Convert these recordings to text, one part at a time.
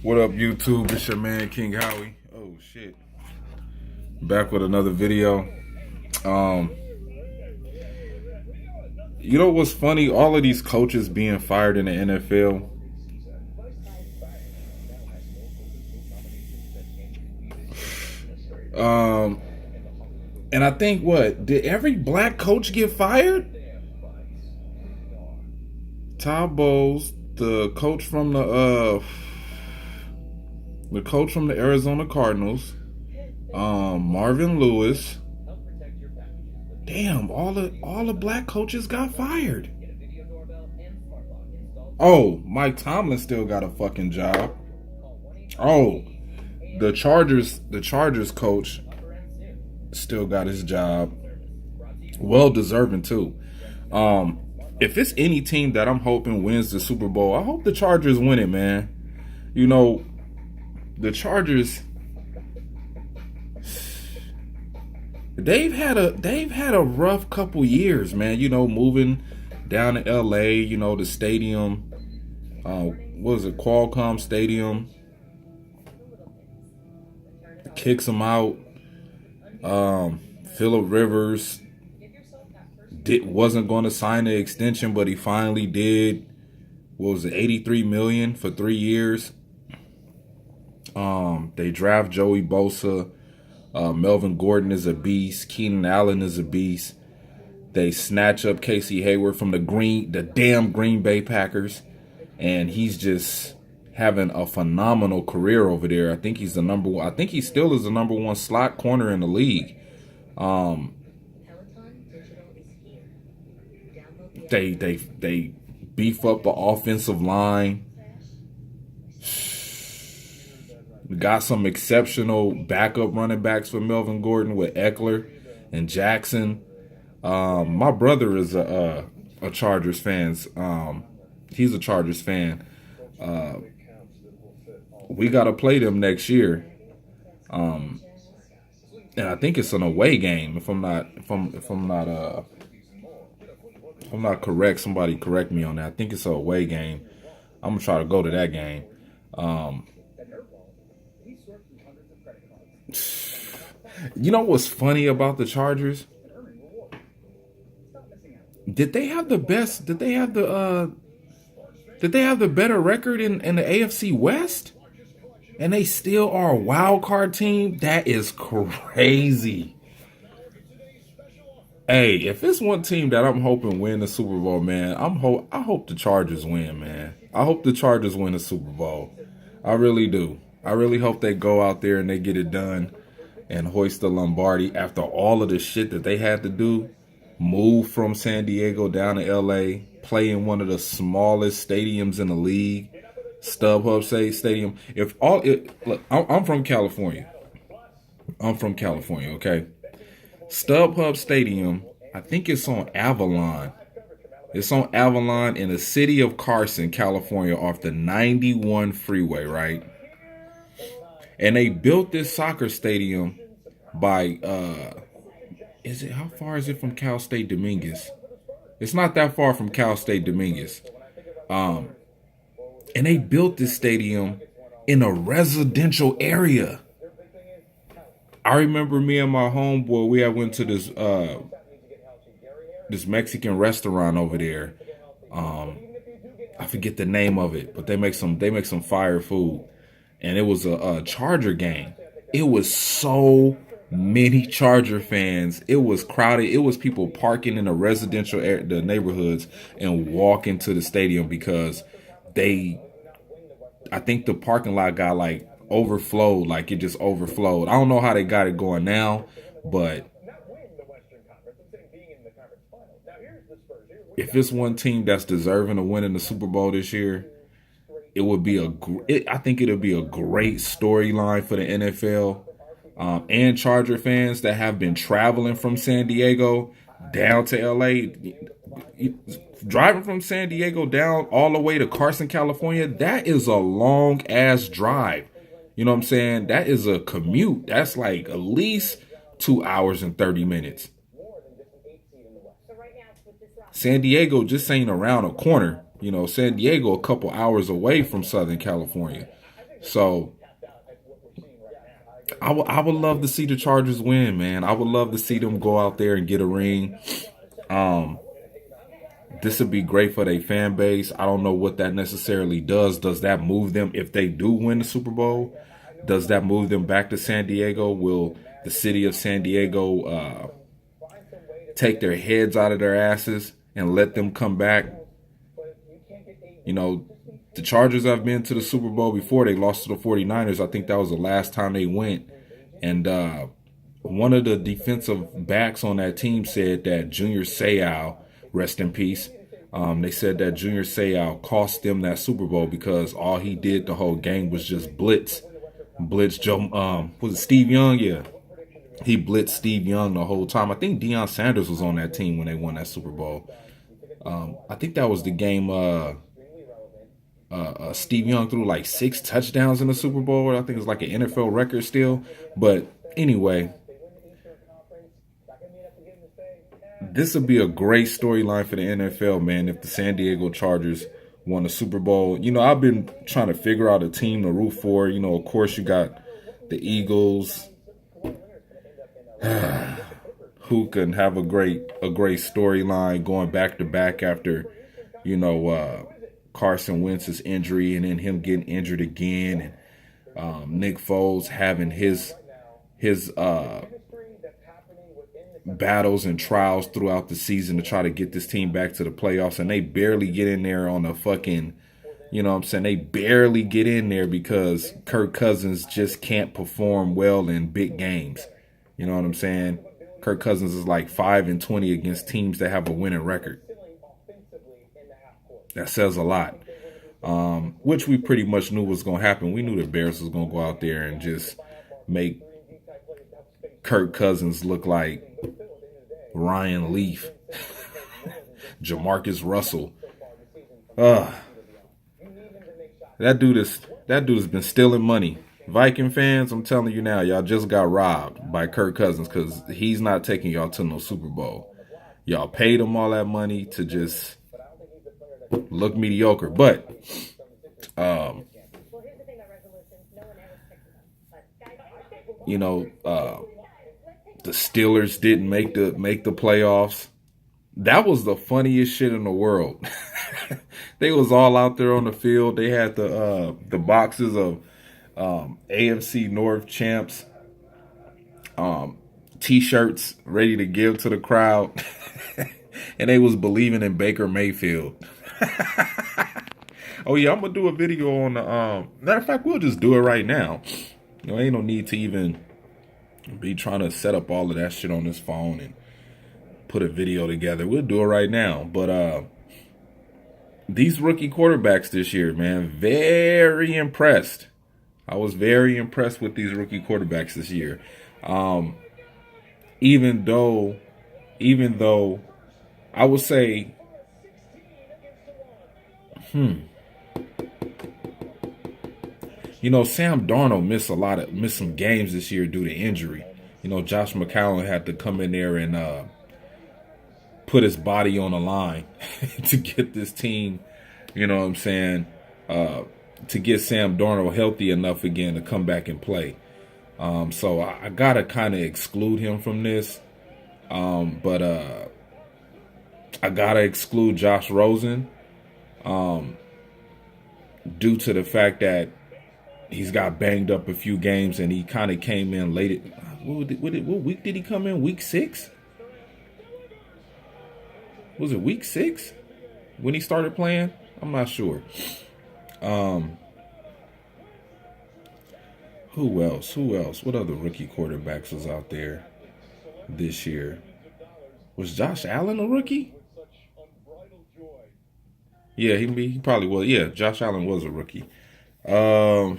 What up, YouTube? It's your man, King Howie. Oh, shit. Back with another video. Um, you know what's funny? All of these coaches being fired in the NFL. And I think did every black coach get fired? Todd Bowles, the coach from the Arizona Cardinals, Marvin Lewis. Damn, all the black coaches got fired. Oh, Mike Tomlin still got a fucking job. Oh, the Chargers coach still got his job. Well deserving too. If it's any team that I'm hoping wins the Super Bowl, I hope the Chargers win it, man. You know, the Chargers, they've had a rough couple years, man. You know, moving down to LA, you know, the stadium, what was it, Qualcomm Stadium, kicks them out. Phillip Rivers wasn't going to sign the extension, but he finally did. What was it, $83 million for 3 years? They draft Joey Bosa. Melvin Gordon is a beast. Keenan Allen is a beast. They snatch up Casey Hayward from the damn Green Bay Packers, and he's just having a phenomenal career over there. I think he's the number one. I think he still is the number one slot corner in the league. They beef up the offensive line. Got some exceptional backup running backs for Melvin Gordon with Eckler and Jackson. My brother is a Chargers fan. He's a Chargers fan. We gotta play them next year. And I think it's an away game. If I'm not correct, somebody correct me on that. I think it's an away game. I'm gonna try to go to that game. You know what's funny about the Chargers? Did they have the best? Did they have the better record in the AFC West? And they still are a wild card team? That is crazy. Hey, if it's one team that I'm hoping win the Super Bowl, man, I hope the Chargers win, man. I hope the Chargers win the Super Bowl. I really do. I really hope they go out there and they get it done and hoist the Lombardi after all of the shit that they had to do. Move from San Diego down to LA, play in one of the smallest stadiums in the league, StubHub Stadium. Look, I'm from California. Okay. StubHub Stadium, I think it's on Avalon. It's on Avalon in the city of Carson, California, off the 91 freeway, right? And they built this soccer stadium by, how far is it from Cal State Dominguez? It's not that far from Cal State Dominguez. And they built this stadium in a residential area. I remember me and my homeboy, we had went to this Mexican restaurant over there. I forget the name of it, but they make some fire food. And it was a Charger game. It was so many Charger fans. It was crowded. It was people parking in the residential the neighborhoods and walking to the stadium because I think the parking lot got like overflowed, like it just overflowed. I don't know how they got it going now, but if it's one team that's deserving of winning the Super Bowl this year, it would be I think it'll be a great storyline for the NFL and Charger fans that have been traveling from San Diego down to LA. Driving from San Diego down all the way to Carson, California, that is a long ass drive. You know what I'm saying? That is a commute. That's like at least 2 hours and 30 minutes. San Diego just ain't around a corner. You know, San Diego a couple hours away from Southern California. So I would love to see the Chargers win, man. I would love to see them go out there and get a ring. Um, this would be great for their fan base. I don't know what that necessarily does. Does that move them if they do win the Super Bowl? Does that move them back to San Diego? Will the city of San Diego take their heads out of their asses and let them come back? You know, the Chargers have been to the Super Bowl before. They lost to the 49ers. I think that was the last time they went. And one of the defensive backs on that team said that Junior Seau, rest in peace, they said that Junior Seau cost them that Super Bowl because all he did the whole game was just blitz Joe. Was it Steve Young? Yeah, he blitzed Steve Young the whole time. I think Deion Sanders was on that team when they won that Super Bowl. I think that was the game. Steve Young threw like 6 touchdowns in the Super Bowl. I think it's like an NFL record still. But anyway, this would be a great storyline for the NFL, man, if the San Diego Chargers won the Super Bowl. You know, I've been trying to figure out a team to root for. You know, of course, you got the Eagles, who can have a great storyline going back to back after, you know, Carson Wentz's injury and then him getting injured again, and Nick Foles having his battles and trials throughout the season to try to get this team back to the playoffs, and they barely get in there on a fucking, you know what I'm saying, they barely get in there because Kirk Cousins just can't perform well in big games. You know what I'm saying? Kirk Cousins is like 5-20 against teams that have a winning record. That says a lot. Which we pretty much knew was going to happen. We knew the Bears was going to go out there and just make Kirk Cousins look like Ryan Leaf, Jamarcus Russell. That dude has been stealing money. Viking fans, I'm telling you now, y'all just got robbed by Kirk Cousins because he's not taking y'all to no Super Bowl. Y'all paid him all that money to just look mediocre. But you know, the Steelers didn't make the playoffs. That was the funniest shit in the world. They was all out there on the field. They had the boxes of AFC North champs T-shirts ready to give to the crowd. And they was believing in Baker Mayfield. Oh yeah, I'm gonna do a video on the matter of fact, we'll just do it right now. You know, ain't no need to even be trying to set up all of that shit on this phone and put a video together. We'll do it right now. But these rookie quarterbacks this year, man, very impressed. I was very impressed with these rookie quarterbacks this year. Even though I would say, you know, Sam Darnold missed some games this year due to injury. You know, Josh McCown had to come in there and put his body on the line to get this team, you know what I'm saying, to get Sam Darnold healthy enough again to come back and play. So I gotta kind of exclude him from this. But I gotta exclude Josh Rosen due to the fact that he's got banged up a few games and he kind of came in late. What week did he come in? Week 6? Was it week 6 when he started playing? I'm not sure. Who else? What other rookie quarterbacks was out there this year? Was Josh Allen a rookie? Yeah, he probably was. Yeah, Josh Allen was a rookie. I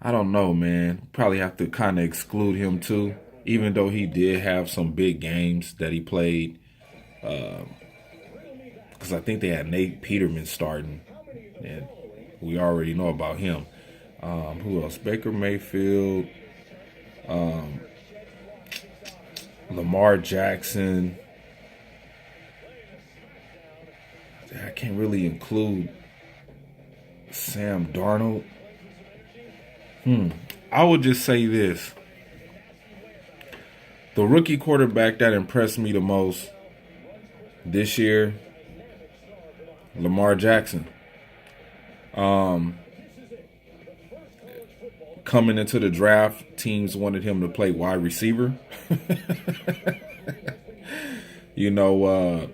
don't know, man. Probably have to kind of exclude him too, even though he did have some big games that he played. Because I think they had Nate Peterman starting, and we already know about him. Who else? Baker Mayfield, Lamar Jackson. I can't really include Sam Darnold. I would just say this. The rookie quarterback that impressed me the most this year, Lamar Jackson. Coming into the draft, teams wanted him to play wide receiver. You know,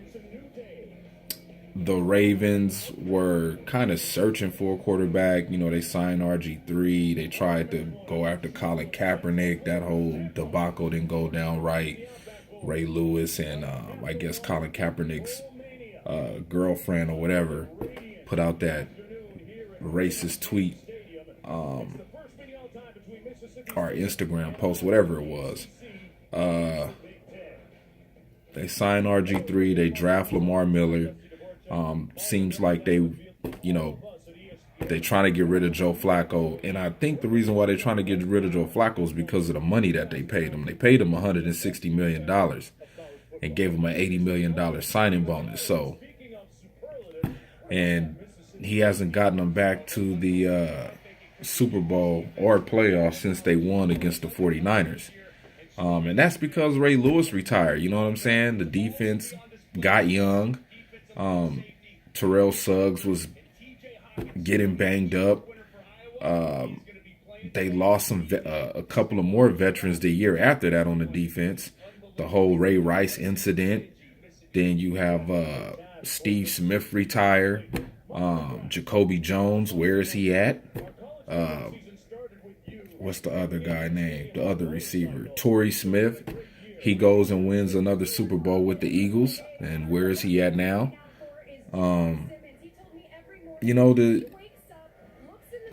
the Ravens were kind of searching for a quarterback. You know, they signed RG3. They tried to go after Colin Kaepernick. That whole debacle didn't go down right. Ray Lewis and I guess Colin Kaepernick's girlfriend or whatever put out that racist tweet or Instagram post, whatever it was. They signed RG3. They draft Lamar Miller. Seems like they trying to get rid of Joe Flacco. And I think the reason why they're trying to get rid of Joe Flacco is because of the money that they paid him. They paid him $160 million and gave him an $80 million signing bonus. So, and he hasn't gotten them back to the Super Bowl or playoffs since they won against the 49ers. And that's because Ray Lewis retired. You know what I'm saying? The defense got young. Terrell Suggs was getting banged up. They lost a couple of more veterans the year after that on the defense. The whole Ray Rice incident. Then you have Steve Smith retire. Jacoby Jones, where is he at? What's the other guy named? The other receiver, Torrey Smith. He goes and wins another Super Bowl with the Eagles. And where is he at now? The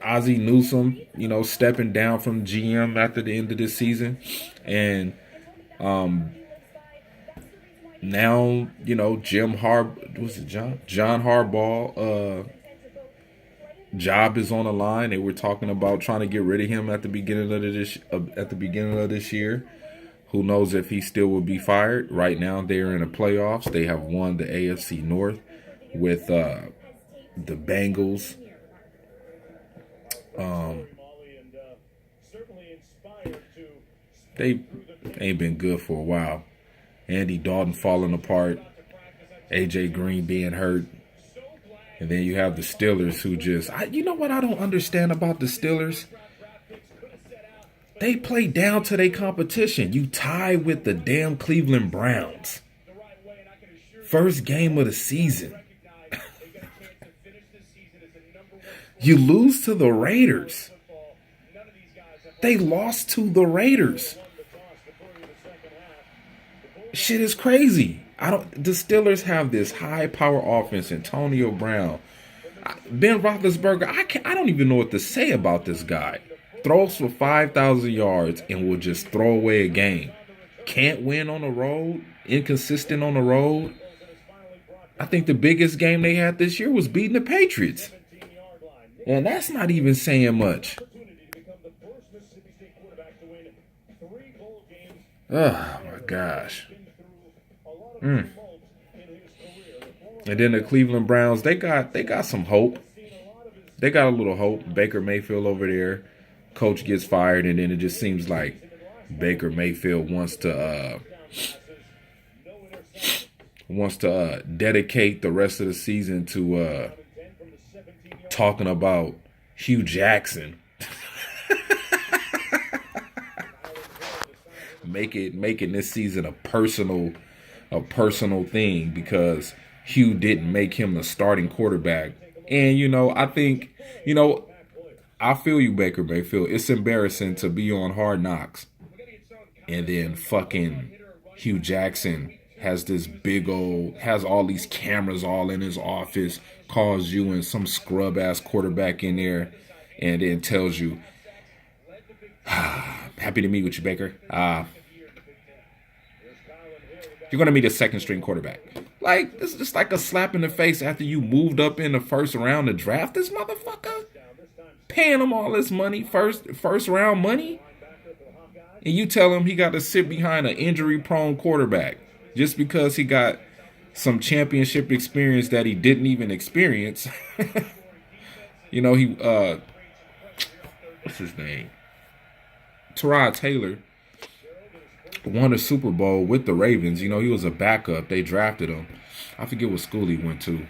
Ozzie Newsome, stepping down from GM after the end of this season. And now, John Harbaugh job is on the line. They were talking about trying to get rid of him at the beginning of this year. Who knows if he still will be fired? Right now, they are in the playoffs. They have won the AFC North with the Bengals. They ain't been good for a while. Andy Dalton falling apart. AJ Green being hurt. And then you have the Steelers who just... you know what I don't understand about the Steelers? They play down to their competition. You tie with the damn Cleveland Browns. First game of the season. You lose to the Raiders. They lost to the Raiders. Shit is crazy. The Steelers have this high power offense. Antonio Brown, Ben Roethlisberger. I don't even know what to say about this guy. Throws for 5,000 yards and will just throw away a game. Can't win on the road. Inconsistent on the road. I think the biggest game they had this year was beating the Patriots. And that's not even saying much. Oh my gosh. And then the Cleveland Browns, they got some hope. They got a little hope. Baker Mayfield over there. Coach gets fired, and then it just seems like Baker Mayfield wants to dedicate the rest of the season to talking about Hugh Jackson. making this season a personal thing because Hugh didn't make him the starting quarterback. And I think I feel you, Baker Mayfield. It's embarrassing to be on Hard Knocks and then fucking Hugh Jackson has all these cameras all in his office, calls you and some scrub ass quarterback in there, and then tells you, happy to meet with you, Baker. You're going to meet a second string quarterback. Like, it's just like a slap in the face after you moved up in the first round to draft this motherfucker. Paying him all this money, first round money. And you tell him he got to sit behind an injury-prone quarterback just because he got some championship experience that he didn't even experience. You know, what's his name? Tyrod Taylor won a Super Bowl with the Ravens. You know, he was a backup. They drafted him. I forget what school he went to.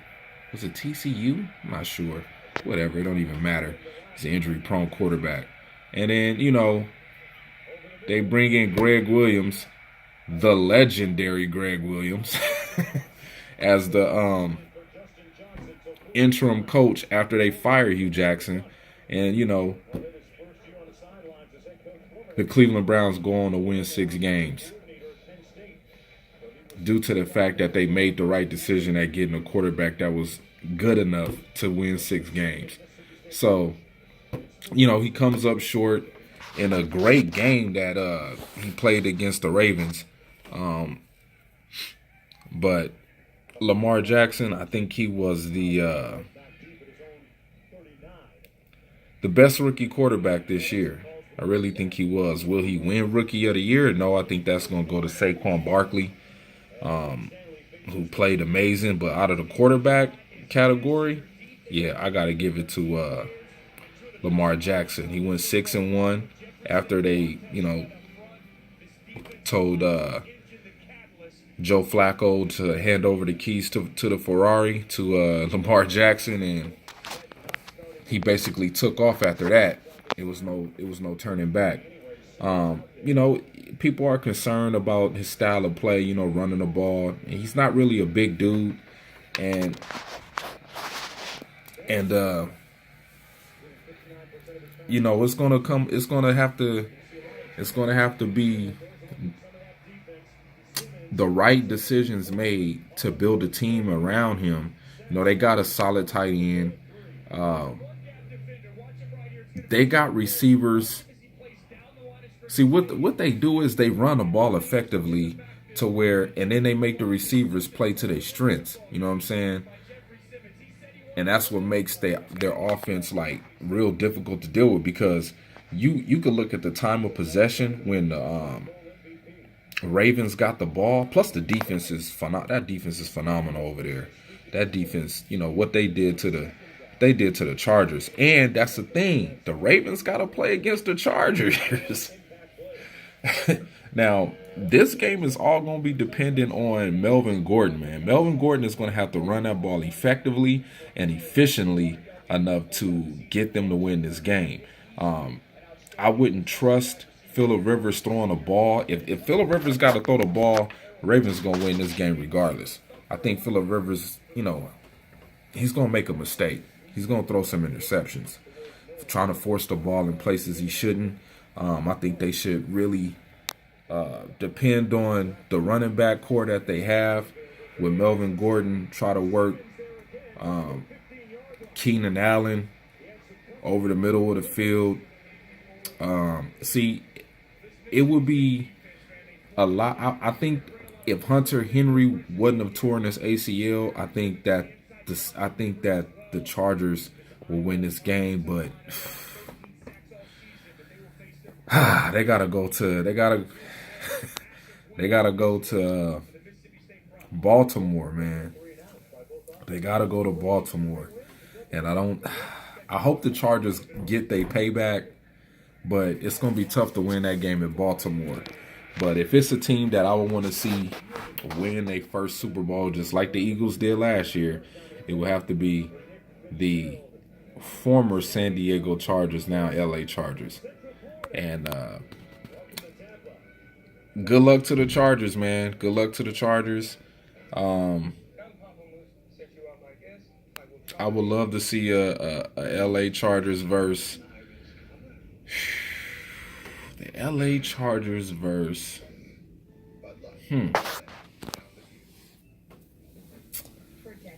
Was it TCU? I'm not sure. Whatever. It don't even matter. He's an injury-prone quarterback. And then, you know, they bring in Greg Williams, the legendary Greg Williams, as the interim coach after they fire Hugh Jackson. And, you know, the Cleveland Browns go on to win 6 games due to the fact that they made the right decision at getting a quarterback that was good enough to win 6 games. So, you know, he comes up short in a great game that he played against the Ravens. But Lamar Jackson, I think he was the best rookie quarterback this year. I really think he was. Will he win Rookie of the Year? No, I think that's going to go to Saquon Barkley, who played amazing. But out of the quarterback category, yeah, I got to give it to Lamar Jackson. He went 6-1 after they, you know, told Joe Flacco to hand over the keys to the Ferrari to Lamar Jackson, and he basically took off after that. It was no turning back. You know, people are concerned about his style of play, you know, running the ball. And he's not really a big dude. And you know, it's gonna have to be the right decisions made to build a team around him. You know, they got a solid tight end. They got receivers. See, what they do is they run the ball effectively to where, and then they make the receivers play to their strengths. You know what I'm saying? And that's what makes their offense like real difficult to deal with, because you can look at the time of possession when the Ravens got the ball. Plus the defense is that defense is phenomenal over there. That defense, you know what they did to the Chargers. And that's the thing. The Ravens got to play against the Chargers. Now, this game is all going to be dependent on Melvin Gordon, man. Melvin Gordon is going to have to run that ball effectively and efficiently enough to get them to win this game. I wouldn't trust Phillip Rivers throwing a ball. If Phillip Rivers got to throw the ball, Ravens going to win this game regardless. I think Phillip Rivers, you know, he's going to make a mistake. He's going to throw some interceptions, trying to force the ball in places he shouldn't. I think they should really depend on the running back core that they have with Melvin Gordon. Try to work Keenan Allen over the middle of the field. See, it would be a lot. I think if Hunter Henry wouldn't have torn his ACL, I think that the Chargers will win this game. But they gotta go to Baltimore, man. They gotta go to Baltimore, and I hope the Chargers get their payback, but it's gonna be tough to win that game in Baltimore. But if it's a team that I would want to see win their first Super Bowl, just like the Eagles did last year, it would have to be the former San Diego Chargers, now LA Chargers. And good luck to the Chargers, man. Good luck to the Chargers. I would love to see a LA Chargers versus the LA Chargers versus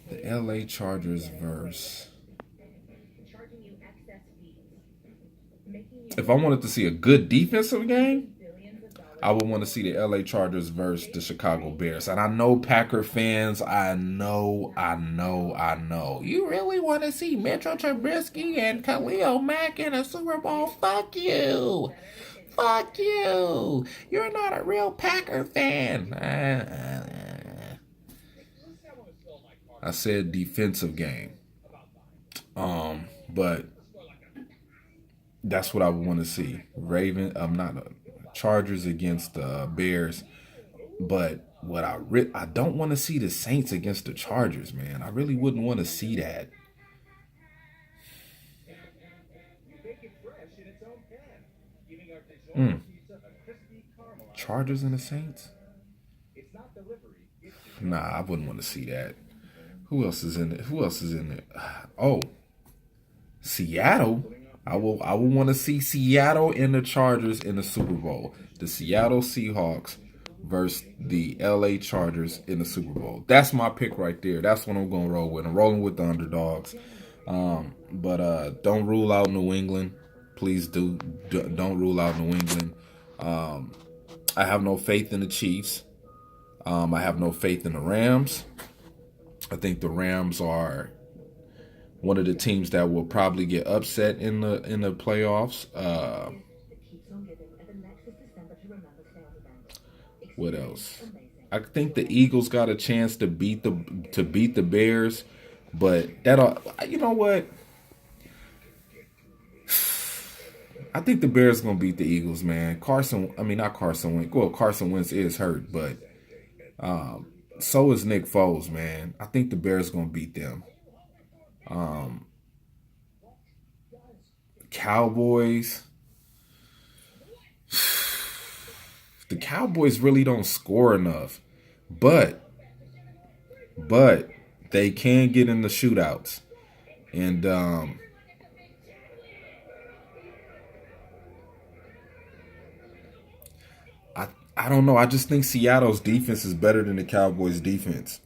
the LA Chargers versus. If I wanted to see a good defensive game, I would want to see the LA Chargers versus the Chicago Bears. And I know Packer fans, I know. You really want to see Mitchell Trubisky and Khalil Mack in a Super Bowl? Fuck you. Fuck you. You're not a real Packer fan. I said defensive game. But that's what I would want to see. I'm not Chargers against the Bears, but what I don't want to see the Saints against the Chargers, man. I really wouldn't want to see that. Mm. Chargers and the Saints? Nah, I wouldn't want to see that. Who else is in it? Who else is in it? Oh, Seattle. I will want to see Seattle and the Chargers in the Super Bowl. The Seattle Seahawks versus the LA Chargers in the Super Bowl. That's my pick right there. That's what I'm going to roll with. I'm rolling with the underdogs. But don't rule out New England. Please don't rule out New England. I have no faith in the Chiefs. I have no faith in the Rams. I think the Rams are one of the teams that will probably get upset in the playoffs. What else? I think the Eagles got a chance to beat the Bears, but you know what? I think the Bears gonna beat the Eagles, man. Not Carson Wentz. Well, Carson Wentz is hurt, but so is Nick Foles, man. I think the Bears gonna beat them. Cowboys. The Cowboys really don't score enough, but they can get in the shootouts, and I don't know. I just think Seattle's defense is better than the Cowboys' defense.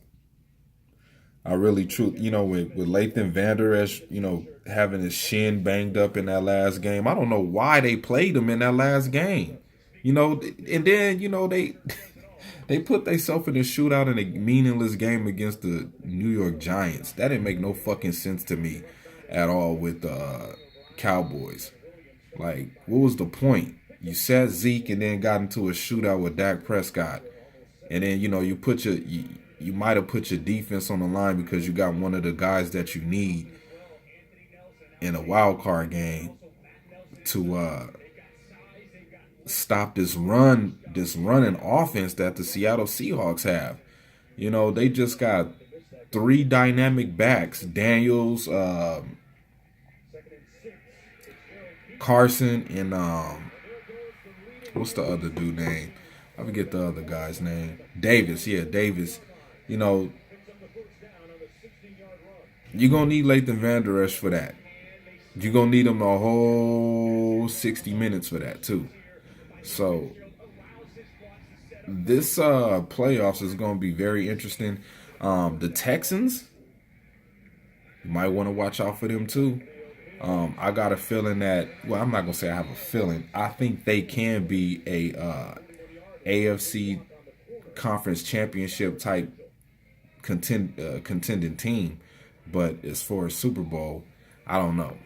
I really, with Leighton Vander Esch, having his shin banged up in that last game. I don't know why they played him in that last game. And then, they put themselves in a shootout in a meaningless game against the New York Giants. That didn't make no fucking sense to me at all with the Cowboys. Like, what was the point? You sat Zeke and then got into a shootout with Dak Prescott. And then, you might have put your defense on the line because you got one of the guys that you need in a wild card game to stop this running offense that the Seattle Seahawks have. They just got 3 dynamic backs: Daniels, Carson, and what's the other dude name? I forget the other guy's name. Davis. Yeah, Davis. You're going to need Leighton Vander Esch for that. You're going to need him the whole 60 minutes for that, too. So, this playoffs is going to be very interesting. The Texans, you might want to watch out for them, too. I got a feeling that, well, I'm not going to say I have a feeling. I think they can be a AFC conference championship type contending team. But as far as Super Bowl, I don't know.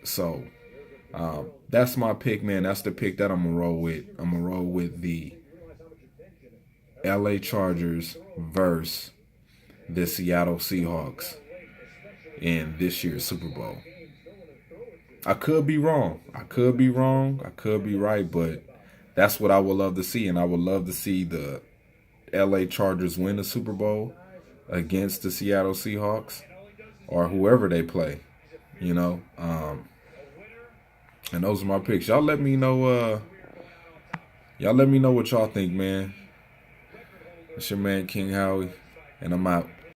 So, that's my pick, man. That's the pick that I'm going to roll with. I'm going to roll with the LA Chargers versus the Seattle Seahawks in this year's Super Bowl. I could be wrong. I could be right, but that's what I would love to see. And I would love to see the LA Chargers win the Super Bowl against the Seattle Seahawks or whoever they play, And those are my picks. Y'all let me know what y'all think, man. It's your man, King Howie, and I'm out.